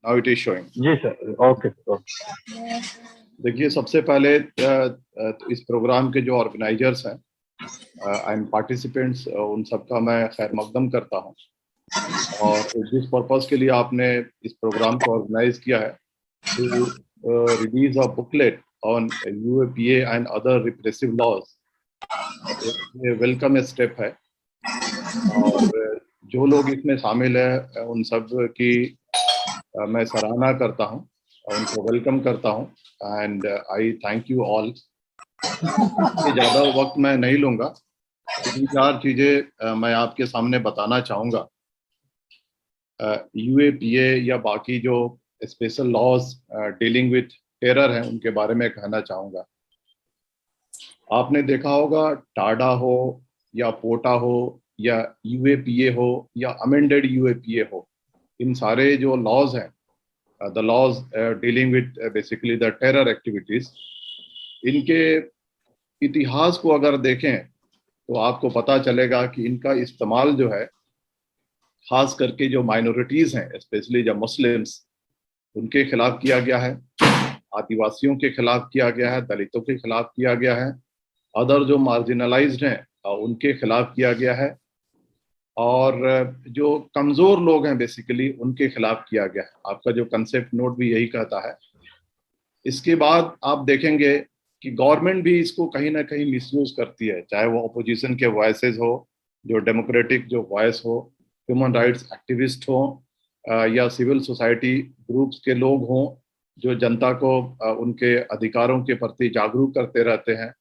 Now it is showing. जी sir, okay. देखिए, सबसे पहले इस प्रोग्राम के जो ऑर्गेनाइजर्स हैं एंड पार्टिसिपेंट्स, उन सबका मैं खैर मकदम करता हूं। और जिस पर्पस के लिए आपने इस प्रोग्राम को ऑर्गेनाइज किया है, to release a booklet on UAPA and other repressive laws, ये वेलकम स्टेप है। और जो लोग इसमें शामिल है उन सब की मैं सराहना करता हूं, उनको वेलकम करता हूं and I thank you all. ज़्यादा वक्त मैं नहीं लूंगा, 3-4 चीज़ें मैं आपके सामने बताना चाहूँगा। यूएपीए या बाकी जो special laws dealing with terror हैं उनके बारे में कहना चाहूँगा। आपने देखा होगा, टाडा हो या पोटा हो या यूएपीए हो या अमेंडेड यूएपीए हो, इन सारे जो लॉज हैं, the laws dealing with basically the terror activities, इनके इतिहास को अगर देखें तो आपको पता चलेगा कि इनका इस्तेमाल जो है, खास करके जो माइनॉरिटीज हैं, स्पेशली जो मुस्लिम्स, उनके खिलाफ किया गया है, आदिवासियों के खिलाफ किया गया है, दलितों के खिलाफ किया गया है, अदर जो मार्जिनलाइज्ड हैं उनके खिलाफ किया गया है, और जो कमजोर लोग हैं बेसिकली उनके खिलाफ किया गया है। आपका जो कंसेप्ट नोट भी यही कहता है। इसके बाद आप देखेंगे कि गवर्नमेंट भी इसको कहीं ना कहीं मिसयूज करती है, चाहे वो अपोजिशन के वॉइसेस हो, जो डेमोक्रेटिक जो वॉइस हो, ह्यूमन राइट्स एक्टिविस्ट हो, या सिविल सोसाइटी ग्रुप्स के लोग हों जो जनता को उनके अधिकारों के प्रति जागरूक करते रहते हैं,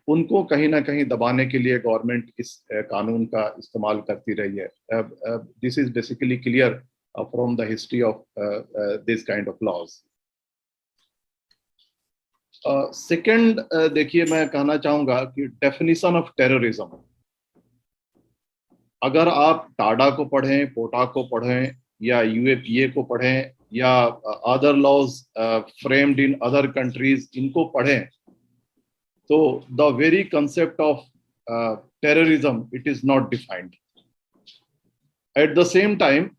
उनको कहीं ना कहीं दबाने के लिए गवर्नमेंट इस कानून का इस्तेमाल करती रही है। This is basically clear from the history of this kind of laws. Second, देखिए, मैं कहना चाहूंगा कि डेफिनेशन ऑफ टेररिज्म, अगर आप टाडा को पढ़ें, पोटा को पढ़ें या यूएपीए को पढ़ें या other laws framed in other countries, इनको पढ़ें, तो the very concept of terrorism it is not defined. At the same time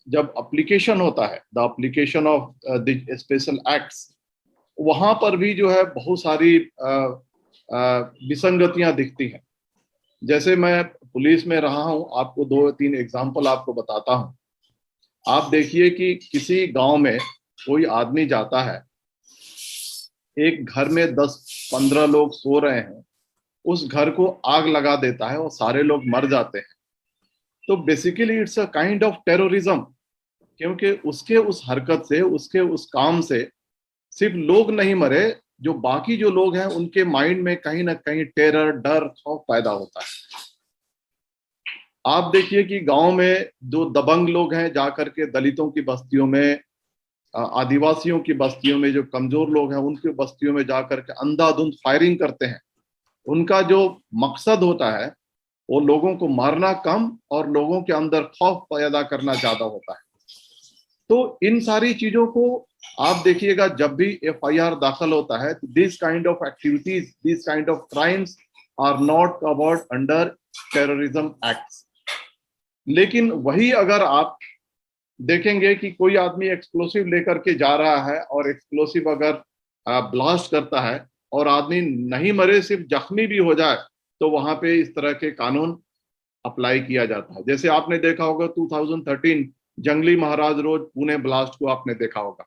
जब अप्लीकेशन होता है, the application of the special acts, वहां पर भी जो है बहुत सारी विसंगतियां दिखती हैं। जैसे मैं पुलिस में रहा हूं, आपको 2-3 एग्जाम्पल आपको बताता हूं। आप देखिए कि किसी गांव में कोई आदमी जाता है, एक घर में 10-15 लोग सो रहे हैं, उस घर को आग लगा देता है और सारे लोग मर जाते हैं। तो basically it's a kind of terrorism, क्योंकि उसके उस हरकत से, उसके उस काम से सिर्फ लोग नहीं मरे, जो बाकी जो लोग हैं उनके माइंड में कहीं ना कहीं टेरर, डर, खौफ पैदा होता है। आप देखिए कि गांव में जो दबंग लोग हैं जाकर के दलितों की बस्तियों में, आदिवासियों की बस्तियों में, जो कमजोर लोग हैं उनकी बस्तियों में जाकर के अंधाधुंध फायरिंग करते हैं। उनका जो मकसद होता है वो लोगों को मारना कम और लोगों के अंदर खौफ पैदा करना ज्यादा होता है। तो इन सारी चीजों को आप देखिएगा, जब भी एफआईआर दाखिल होता है, this kind of activities, this kind of crimes are not covered under terrorism acts. लेकिन वही अगर आप देखेंगे कि कोई आदमी एक्सप्लोसिव लेकर के जा रहा है और एक्सप्लोसिव अगर ब्लास्ट करता है और आदमी नहीं मरे, सिर्फ जख्मी भी हो जाए, तो वहां पे इस तरह के कानून अप्लाई किया जाता है। जैसे आपने देखा होगा 2013 जंगली महाराज रोड पुणे ब्लास्ट को आपने देखा होगा।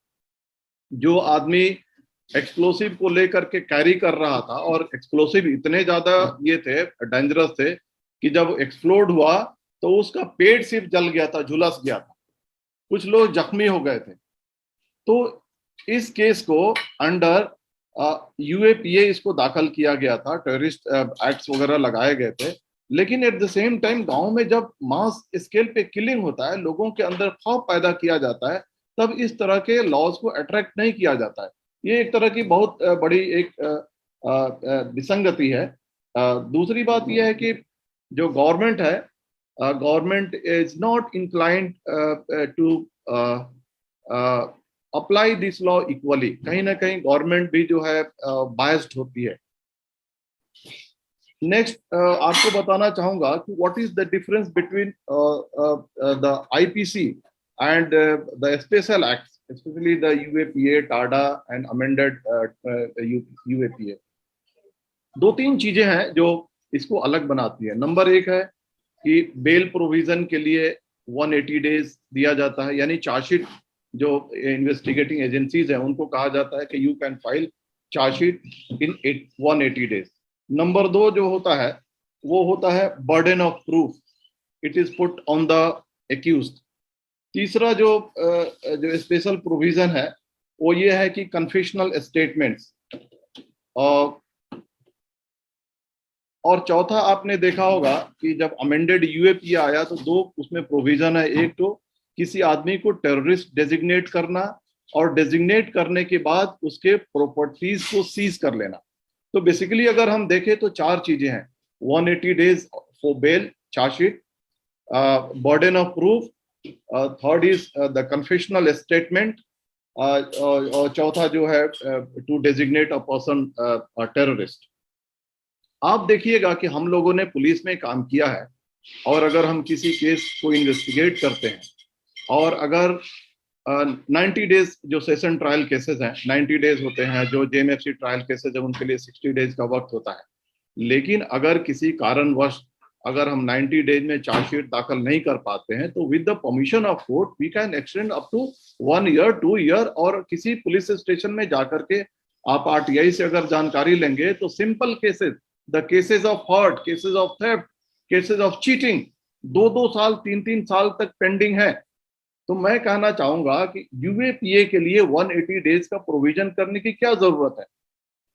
जो आदमी एक्सप्लोसिव को लेकर के कैरी कर रहा था, और एक्सप्लोसिव इतने ज्यादा ये थे, डेंजरस थे, कि जब एक्सप्लोड हुआ तो उसका पेट सिर्फ जल गया था, झुलस गया था, कुछ लोग जख्मी हो गए थे। तो इस केस को अंडर यूएपीए इसको दाखिल किया गया था, टेररिस्ट एक्ट्स वगैरह लगाए गए थे। लेकिन एट द सेम टाइम गांव में जब मास स्केल पे किलिंग होता है, लोगों के अंदर खौफ पैदा किया जाता है, तब इस तरह के लॉज को अट्रैक्ट नहीं किया जाता है। ये एक तरह की बहुत बड़ी एक विसंगति है। दूसरी बात यह है कि जो गवर्नमेंट है, government is not inclined to apply this law equally. कहीं ना कहीं गवर्नमेंट भी जो है बायस्ड होती है। नेक्स्ट, आपको बताना चाहूंगा कि what is the difference between the IPC and the special acts, especially the UAPA, TADA and amended UAPA. दो तीन चीजें हैं जो इसको अलग बनाती है। नंबर एक है कि बेल प्रोविजन के लिए 180 डेज दिया जाता है, यानी चार्जशीट जो इन्वेस्टिगेटिंग एजेंसीज हैं उनको कहा जाता है कि you can file chargesheet in 180 days. Number दो जो होता है वो होता है burden of proof, it is put on the accused. तीसरा जो स्पेशल प्रोविजन है वो ये है कि कन्फेशनल स्टेटमेंट्स, और चौथा आपने देखा होगा कि जब अमेंडेड यूएपीए आया तो दो उसमें प्रोविजन है। एक तो किसी आदमी को टेररिस्ट डेजिग्नेट करना, और डेजिग्नेट करने के बाद उसके प्रॉपर्टीज को सीज कर लेना। तो बेसिकली अगर हम देखें तो चार चीजें हैं, 180 days for bail, chargesheet, burden of proof, third is the confessional statement, और चौथा जो है to designate a person terrorist. आप देखिएगा कि हम लोगों ने पुलिस में काम किया है, और अगर हम किसी केस को इन्वेस्टिगेट करते हैं और अगर 90 डेज जो सेशन ट्रायल केसेस हैं, 90 डेज होते हैं, जो जेएमएफसी ट्रायल केसेस है उनके लिए 60 डेज का वक्त होता है। लेकिन अगर किसी कारणवश अगर हम 90 डेज में चार्जशीट दाखिल नहीं कर पाते हैं तो with the permission of court we can extend up to 1 year 2 year. और किसी पुलिस स्टेशन में जाकर के आप आरटीआई से अगर जानकारी लेंगे तो simple cases, the cases of hurt, cases of theft, cases of cheating 2-2 साल 3-3 साल तक पेंडिंग है। तो मैं कहना चाहूंगा कि यूएपीए के लिए 180 डेज का प्रोविजन करने की क्या जरूरत है।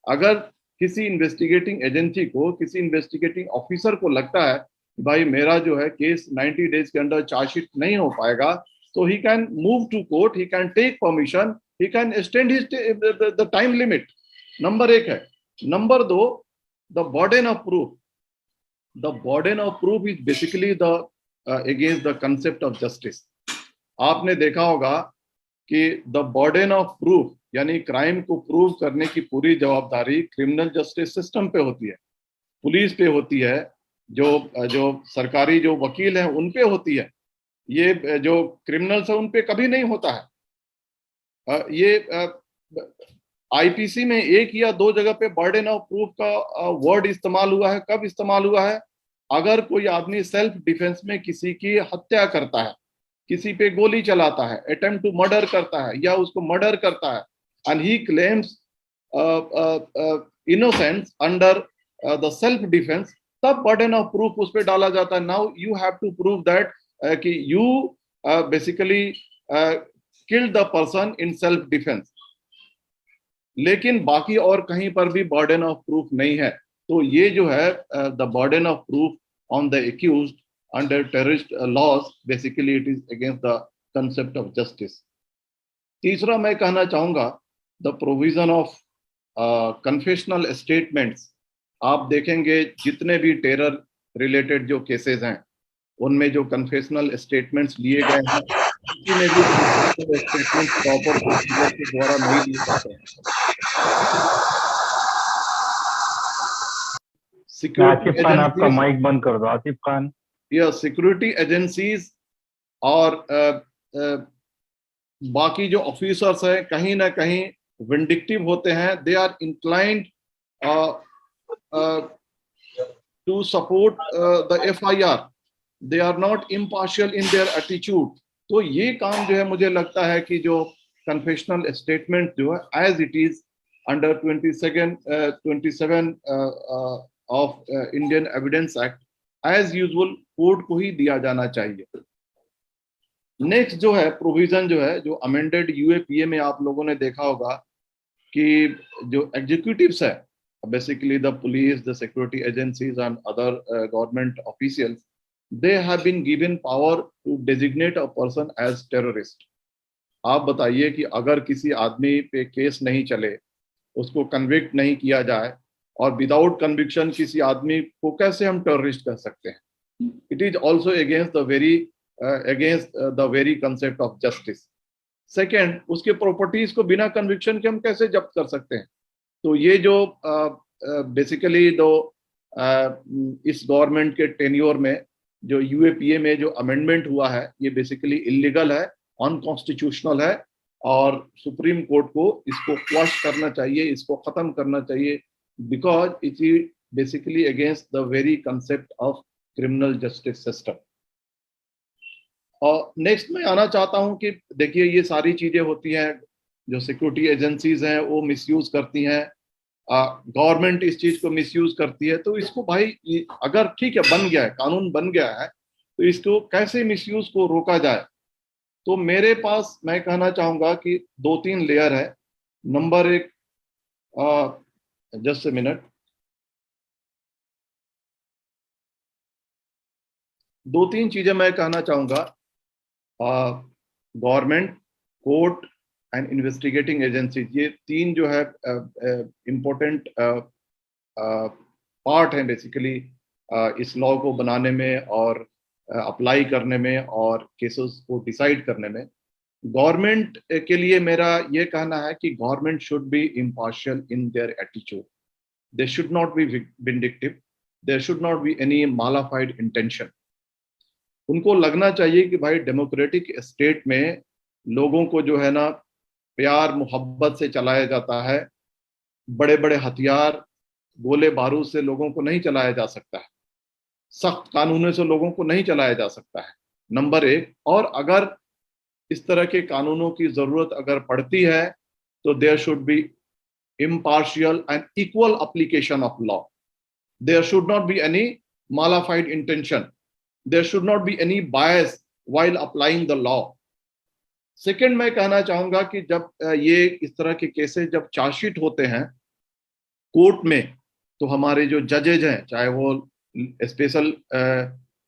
अगर किसी इन्वेस्टिगेटिंग एजेंसी को, किसी इन्वेस्टिगेटिंग ऑफिसर को लगता है कि भाई मेरा जो है केस 90 डेज के अंदर चार्जशीट नहीं हो पाएगा, तो he can move to court, he can take permission, he can extend his the time limit. Number एक है। नंबर दो, the burden of proof. The burden of proof is basically the against the concept of justice. आपने देखा होगा कि the burden of proof यानी crime को prove करने की पूरी जवाबदारी क्रिमिनल जस्टिस सिस्टम पे होती है, पुलिस पे होती है, जो सरकारी जो वकील हैं उन पे होती है। ये जो क्रिमिनल्स है उन पे कभी नहीं होता है। ये आईपीसी में एक या दो जगह पे बर्डन ऑफ प्रूफ का वर्ड इस्तेमाल हुआ है। कब इस्तेमाल हुआ है? अगर कोई आदमी सेल्फ डिफेंस में किसी की हत्या करता है, किसी पे गोली चलाता है, अटेम्प्ट टू मर्डर करता है या उसको मर्डर करता है, and he claims innocence under the self defence, तब बर्डन ऑफ प्रूफ उस पर डाला जाता है। Now you have to prove that कि you basically killed the person in self defence. लेकिन बाकी और कहीं पर भी बर्डन ऑफ प्रूफ नहीं है। तो ये जो है the burden of proof on the accused under terrorist laws, basically it is against the concept of justice. तीसरा मैं कहना चाहूंगा the provision of confessional statements. आप देखेंगे जितने भी टेरर रिलेटेड जो केसेस हैं उनमें जो कन्फेशनल स्टेटमेंट्स लिए गए हैं, किसी में भी स्टेटमेंट प्रॉपर प्रोसीजर के द्वारा नहीं लिए जाते हैं। आसिफ खान, आपका माइक बंद कर दो आसिफ खान। यह सिक्योरिटी एजेंसीज और बाकी जो ऑफिसर्स हैं कहीं ना कहीं विंडिक्टिव होते हैं। They are inclined to support the FIR, they are not impartial in their attitude. तो ये काम जो है मुझे लगता है कि जो कन्फेशनल स्टेटमेंट जो है as it is under 27 of Indian evidence act, as usual court को ही दिया जाना चाहिए। नेक्स्ट जो है प्रोविजन जो है, जो अमेंडेड यूएपीए में आप लोगों ने देखा होगा कि जो एग्जीक्यूटिव्स है, basically the police, the security agencies and other government officials, they have been given power to designate a person as terrorist. आप बताइए कि अगर किसी आदमी पे केस नहीं चले, उसको कन्विक्ट नहीं किया जाए, और विदाउट कन्विक्शन किसी आदमी को कैसे हम टेररिस्ट कह सकते हैं? It is also against the very concept of justice. Second, उसके प्रॉपर्टीज को बिना कन्विक्शन के हम कैसे जब्त कर सकते हैं? तो ये जो बेसिकली इस गवर्नमेंट के टेन्योर में जो यूएपीए में जो अमेंडमेंट हुआ है, ये बेसिकली इलीगल है, अनकॉन्स्टिट्यूशनल है और सुप्रीम कोर्ट को इसको क्वश करना चाहिए, इसको खत्म करना चाहिए, because it is basically against the very concept of criminal justice system. और नेक्स्ट मैं आना चाहता हूं कि देखिए ये सारी चीजें होती हैं, जो सिक्योरिटी एजेंसीज हैं वो मिसयूज करती हैं, गवर्नमेंट इस चीज को मिसयूज करती है, तो इसको भाई अगर ठीक है बन गया है, कानून बन गया है, तो इसको कैसे मिसयूज को रोका जाए। तो मेरे पास मैं कहना चाहूंगा कि 2-3 लेयर है। नंबर एक, जस्ट ए मिनट, 2-3 चीजें मैं कहना चाहूंगा। Government, court and investigating agency, ये तीन जो है इम्पोर्टेंट पार्ट है बेसिकली इस लॉ को बनाने में और अप्लाई करने में और केसेस को डिसाइड करने में। गवर्नमेंट के लिए मेरा ये कहना है कि government should be impartial in their attitude, they should not be vindictive, there should not be any mala fide intention. उनको लगना चाहिए कि भाई डेमोक्रेटिक स्टेट में लोगों को जो है ना प्यार मोहब्बत से चलाया जाता है, बड़े बड़े हथियार गोले बारूद से लोगों को नहीं चलाया जा सकता है, सख्त कानूनों से लोगों को नहीं चलाया जा सकता है, नंबर एक। और अगर इस तरह के कानूनों की जरूरत अगर पड़ती है तो there should be impartial and equal application of law. There should not be any malified intention. There should not be any bias while applying the law. Second मैं कहना चाहूंगा कि जब ये इस तरह के केसेस जब चार्जशीट होते हैं कोर्ट में, तो हमारे जो जजेज हैं, चाहे वो स्पेशल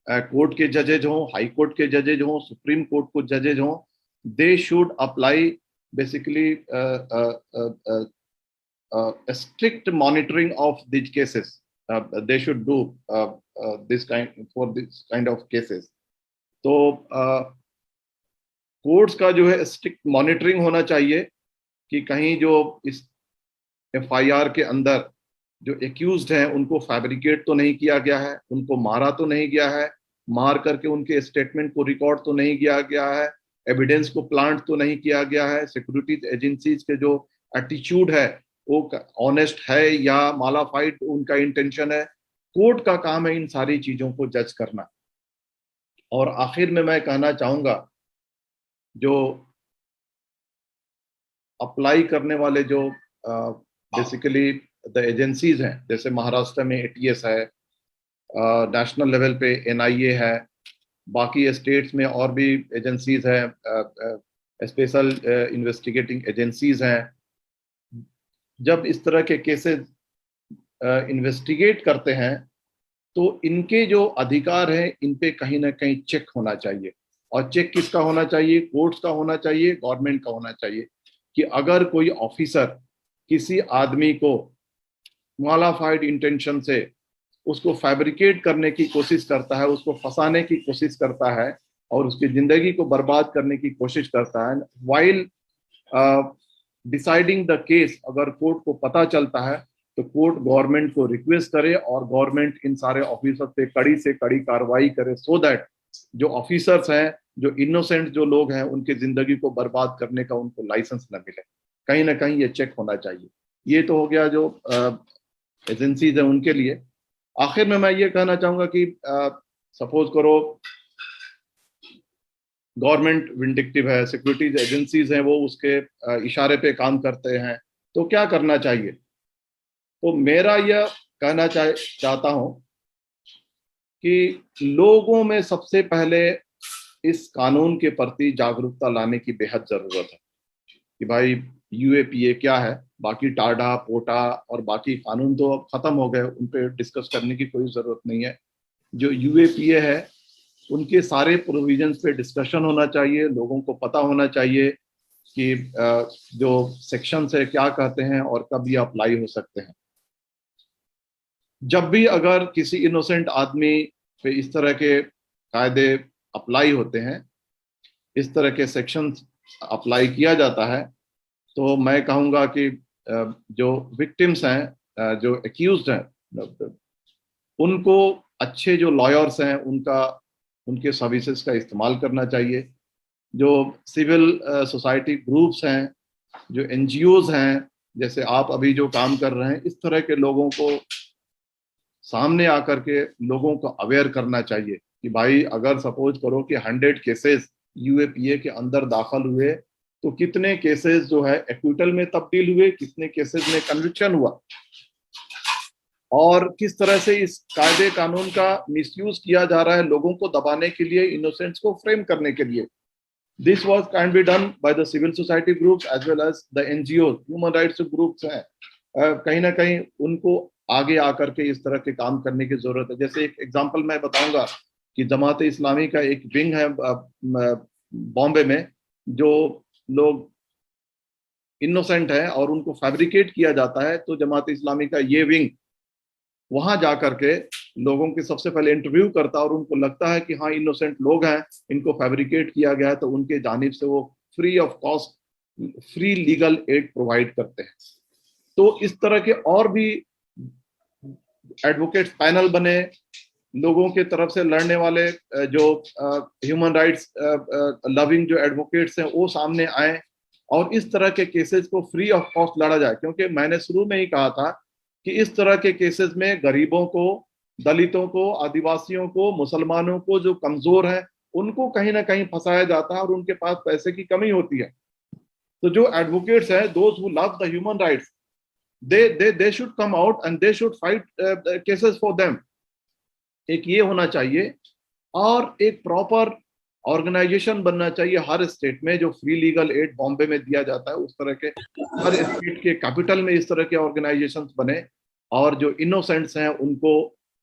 कोर्ट के जजेज हों, हाई कोर्ट के जजेज हों, सुप्रीम कोर्ट को जजेज हों, they should apply basically strict monitoring of these cases. They should do this kind of cases. तो कोर्ट्स का जो है स्ट्रिक्ट मॉनिटरिंग होना चाहिए कि कहीं जो इस एफआईआर के अंदर जो एक्यूज्ड हैं उनको फैब्रिकेट तो नहीं किया गया है, उनको मारा तो नहीं गया है, मार करके उनके स्टेटमेंट को रिकॉर्ड तो नहीं किया गया है, एविडेंस को प्लांट तो नहीं किया गया है, सिक्योरिटी एजेंसीज के जो एटीट्यूड है वो ऑनेस्ट है या मालाफाइड उनका इंटेंशन है। कोर्ट का काम है इन सारी चीजों को जज करना। और आखिर में मैं कहना चाहूंगा, जो अप्लाई करने वाले जो बेसिकली द एजेंसीज हैं, जैसे महाराष्ट्र में एटीएस है, नेशनल लेवल पे एनआईए है, बाकी स्टेट्स में और भी एजेंसीज हैं, स्पेशल इन्वेस्टिगेटिंग एजेंसीज हैं, जब इस तरह के केसेस इन्वेस्टिगेट करते हैं तो इनके जो अधिकार हैं इन पे कहीं ना कहीं चेक होना चाहिए। और चेक किसका होना चाहिए? कोर्ट्स का होना चाहिए, गवर्नमेंट का होना चाहिए। कि अगर कोई ऑफिसर किसी आदमी को मालाफाइड इंटेंशन से उसको फैब्रिकेट करने की कोशिश करता है, उसको फंसाने की कोशिश करता है और उसकी जिंदगी को बर्बाद करने की कोशिश करता है, वाइल डिसाइडिंग द केस अगर कोर्ट को पता चलता है तो कोर्ट गवर्नमेंट को रिक्वेस्ट करे और गवर्नमेंट इन सारे ऑफिसर पे कड़ी से कड़ी कार्रवाई करे, सो दैट जो ऑफिसर्स हैं, जो इनोसेंट जो लोग हैं, उनकी जिंदगी को बर्बाद करने का उनको लाइसेंस न मिले। कहीं ना कहीं ये चेक होना चाहिए। ये तो हो गया जो एजेंसीज है उनके लिए। आखिर में मैं ये कहना चाहूंगा कि सपोज करो गवर्नमेंट विंडिक्टिव है, सिक्योरिटी एजेंसीज हैं वो उसके इशारे पे काम करते हैं, तो क्या करना चाहिए? तो मेरा यह कहना चाहता हूं कि लोगों में सबसे पहले इस कानून के प्रति जागरूकता लाने की बेहद जरूरत है कि भाई यूएपीए क्या है। बाकी टाडा पोटा और बाकी कानून तो अब खत्म हो गए, उन पे डिस्कस करने की कोई जरूरत नहीं है। जो यूएपीए है उनके सारे प्रोविजंस पे डिस्कशन होना चाहिए, लोगों को पता होना चाहिए कि जो सेक्शन है क्या कहते हैं और कब ये अप्लाई हो सकते हैं। जब भी अगर किसी इनोसेंट आदमी पे इस तरह के कायदे अप्लाई होते हैं, इस तरह के सेक्शन अप्लाई किया जाता है, तो मैं कहूँगा कि जो विक्टिम्स हैं, जो एक्यूज्ड हैं, उनको अच्छे जो लॉयर्स हैं उनके सर्विसेज का इस्तेमाल करना चाहिए। जो सिविल सोसाइटी ग्रुप्स हैं, जो एनजीओज हैं, जैसे आप अभी जो काम कर रहे हैं, इस तरह के लोगों को सामने आकर के लोगों को अवेयर करना चाहिए कि भाई अगर सपोज करो कि 100 केसेस यूएपीए के अंदर दाखिल हुए तो कितने केसेस जो है एक्विटल में तब्दील हुए, कितने केसेस में कन्विक्शन हुआ, और किस तरह से इस कायदे कानून का मिसयूज किया जा रहा है लोगों को दबाने के लिए, इनोसेंट्स को फ्रेम करने के लिए। This was can be done by the civil society groups as well as the NGO, human rights groups हैं, कहीं ना कहीं उनको आगे आकर के इस तरह के काम करने की जरूरत है। जैसे एक एग्जांपल मैं बताऊंगा कि जमात इस्लामी का एक विंग है बॉम्बे में, जो लोग इनोसेंट है और उनको फैब्रिकेट किया जाता है, तो जमात इस्लामी का ये विंग वहां जाकर के लोगों की सबसे पहले इंटरव्यू करता है, और उनको लगता है कि हाँ इनोसेंट लोग हैं, इनको फैब्रिकेट किया गया है, तो उनके जानिब से वो free of cost free legal aid provide करते हैं। तो इस तरह के और भी एडवोकेट पैनल बने, लोगों के तरफ से लड़ने वाले जो ह्यूमन राइट्स लविंग जो एडवोकेट्स हैं वो सामने आए, और इस तरह के केसेस को फ्री ऑफ कॉस्ट लड़ा जाए। क्योंकि मैंने शुरू में ही कहा था कि इस तरह के केसेस में गरीबों को, दलितों को, आदिवासियों को, मुसलमानों को, जो कमजोर हैं, उनको कहीं ना कहीं फंसाया जाता है और उनके पास पैसे की कमी होती है। तो जो एडवोकेट्स हैं, those who love the human rights, they should come out and they should fight cases for them। एक ये होना चाहिए, और एक प्रॉपर ऑर्गेनाइजेशन बनना चाहिए हर स्टेट में, जो फ्री लीगल एड बॉम्बे में दिया जाता है उस तरह के हर स्टेट के कैपिटल में इस तरह के ऑर्गेनाइजेशंस बने, और जो इनोसेंट्स हैं उनको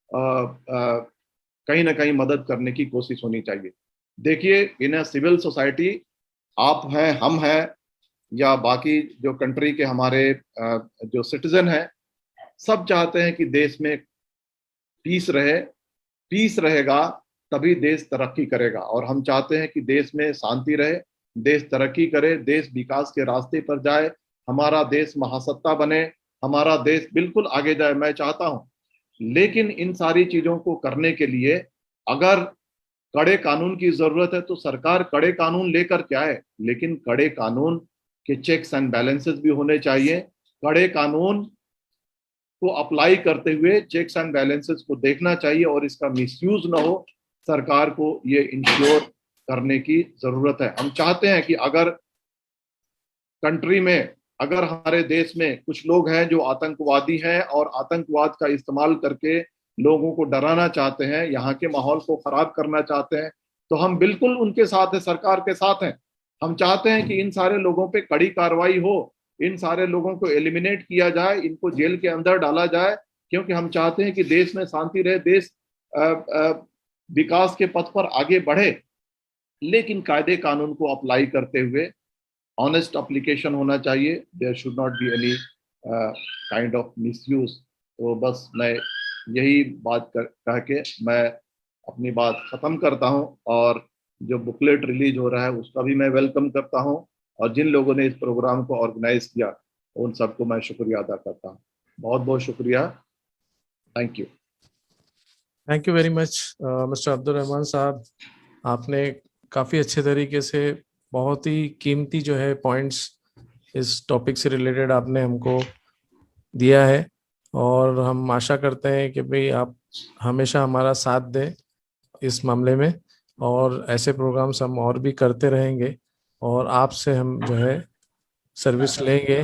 कहीं ना कहीं मदद करने की कोशिश होनी चाहिए। देखिए, इन अ सिविल सोसाइटी, आप हैं, हम हैं, या बाकी जो कंट्री के हमारे जो सिटीजन हैं, सब चाहते हैं कि देश में पीस रहे। पीस रहेगा तभी देश तरक्की करेगा, और हम चाहते हैं कि देश में शांति रहे, देश तरक्की करे, देश विकास के रास्ते पर जाए, हमारा देश महासत्ता बने, हमारा देश बिल्कुल आगे जाए, मैं चाहता हूं। लेकिन इन सारी चीजों को करने के लिए अगर कड़े कानून की जरूरत है तो सरकार कड़े कानून लेकर के आए, लेकिन कड़े कानून के चेक्स एंड बैलेंसेस भी होने चाहिए। कड़े कानून को अप्लाई करते हुए चेक्स एंड बैलेंसेस को देखना चाहिए, और इसका मिसयूज ना हो, सरकार को ये इंश्योर करने की जरूरत है। हम चाहते हैं कि अगर कंट्री में, अगर हमारे देश में कुछ लोग हैं जो आतंकवादी हैं और आतंकवाद का इस्तेमाल करके लोगों को डराना चाहते हैं, यहाँ के माहौल को खराब करना चाहते हैं, तो हम बिल्कुल उनके साथ हैं, सरकार के साथ हैं। हम चाहते हैं कि इन सारे लोगों पे कड़ी कार्रवाई हो, इन सारे लोगों को एलिमिनेट किया जाए, इनको जेल के अंदर डाला जाए, क्योंकि हम चाहते हैं कि देश में शांति रहे, देश विकास के पथ पर आगे बढ़े। लेकिन कायदे कानून को अप्लाई करते हुए ऑनेस्ट एप्लीकेशन होना चाहिए, there should not be any kind of misuse. तो बस मैं यही बात कह के मैं अपनी बात खत्म करता हूं, और जो बुकलेट रिलीज हो रहा है उसका भी मैं वेलकम करता हूं, और जिन लोगों ने इस प्रोग्राम को ऑर्गेनाइज किया उन सबको मैं शुक्रिया अदा करता हूं। बहुत बहुत शुक्रिया, thank you. Thank you very much mister Abdul Rahman साहब, आपने काफ़ी अच्छे तरीके से बहुत ही कीमती जो है पॉइंट्स इस टॉपिक से रिलेटेड आपने हमको दिया है, और हम आशा करते हैं कि भाई आप हमेशा हमारा साथ दें इस मामले में, और ऐसे प्रोग्राम्स हम और भी करते रहेंगे, और आपसे हम जो है सर्विस लेंगे।